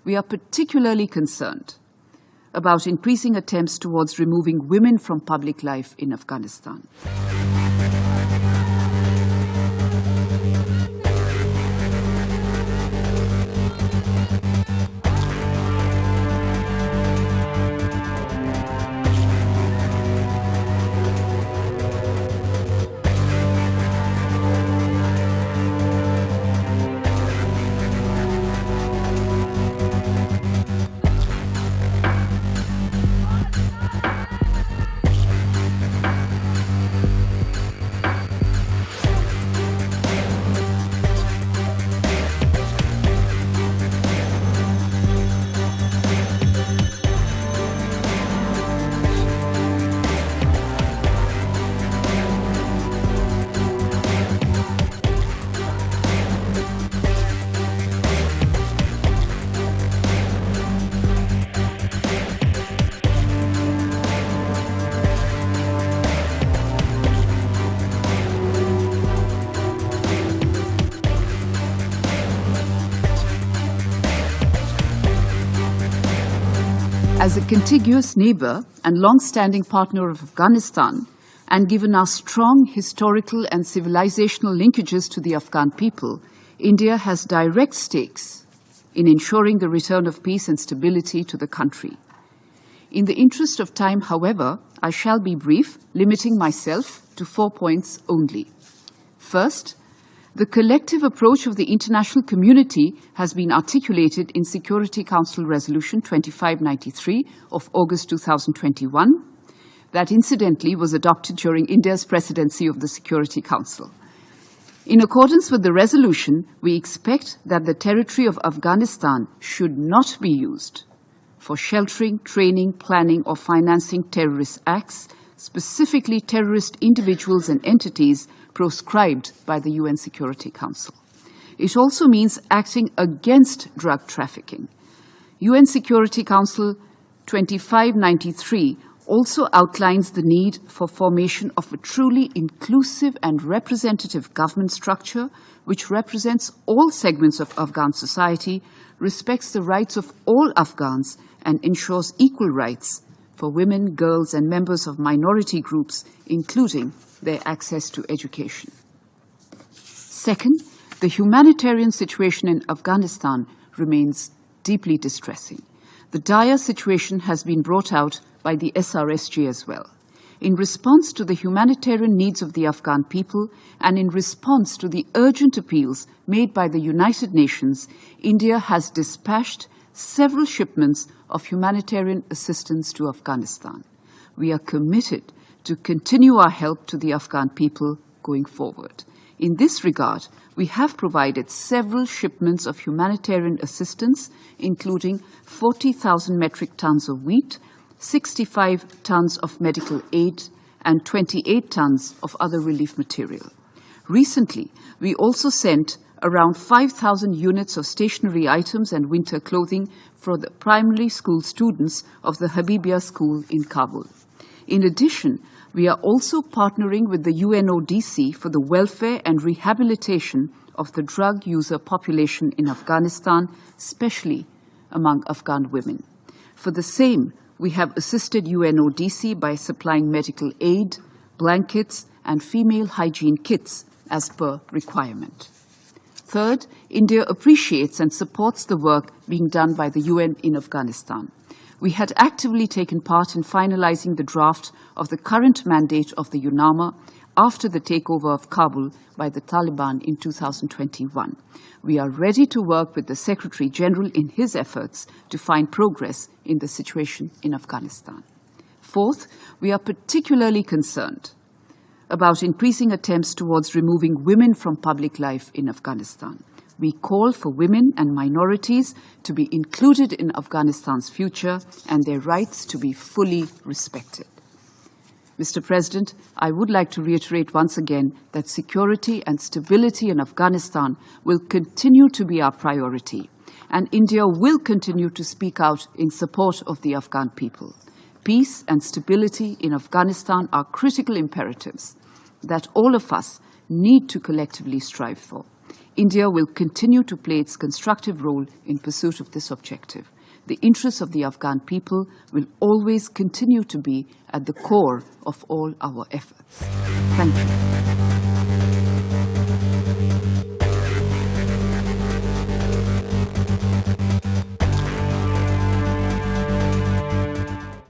we are particularly concerned about increasing attempts towards removing women from public life in Afghanistan. As a contiguous neighbor and long-standing partner of Afghanistan, and given our strong historical and civilizational linkages to the Afghan people, India has direct stakes in ensuring the return of peace and stability to the country. In the interest of time, however, I shall be brief, limiting myself to 4 points only. First, the collective approach of the international community has been articulated in Security Council Resolution 2593 of August 2021, that incidentally was adopted during India's presidency of the Security Council. In accordance with the resolution, we expect that the territory of Afghanistan should not be used for sheltering, training, planning, or financing terrorist acts, specifically terrorist individuals and entities proscribed by the UN Security Council. It also means acting against drug trafficking. UN Security Council 2593 also outlines the need for formation of a truly inclusive and representative government structure which represents all segments of Afghan society, respects the rights of all Afghans, and ensures equal rights for women, girls, and members of minority groups, including their access to education. Second, the humanitarian situation in Afghanistan remains deeply distressing. The dire situation has been brought out by the SRSG as well. In response to the humanitarian needs of the Afghan people and in response to the urgent appeals made by the United Nations, India has dispatched several shipments of humanitarian assistance to Afghanistan. We are committed to continue our help to the Afghan people going forward. In this regard, we have provided several shipments of humanitarian assistance, including 40,000 metric tons of wheat, 65 tons of medical aid, and 28 tons of other relief material. Recently, we also sent around 5,000 units of stationery items and winter clothing for the primary school students of the Habibia School in Kabul. In addition, we are also partnering with the UNODC for the welfare and rehabilitation of the drug user population in Afghanistan, especially among Afghan women. For the same, we have assisted UNODC by supplying medical aid, blankets, and female hygiene kits as per requirement. Third, India appreciates and supports the work being done by the UN in Afghanistan. We had actively taken part in finalizing the draft of the current mandate of the UNAMA after the takeover of Kabul by the Taliban in 2021. We are ready to work with the Secretary General in his efforts to find progress in the situation in Afghanistan. Fourth, we are particularly concerned about increasing attempts towards removing women from public life in Afghanistan. We call for women and minorities to be included in Afghanistan's future and their rights to be fully respected. Mr. President, I would like to reiterate once again that security and stability in Afghanistan will continue to be our priority, and India will continue to speak out in support of the Afghan people. Peace and stability in Afghanistan are critical imperatives that all of us need to collectively strive for. India will continue to play its constructive role in pursuit of this objective. The interests of the Afghan people will always continue to be at the core of all our efforts. Thank you.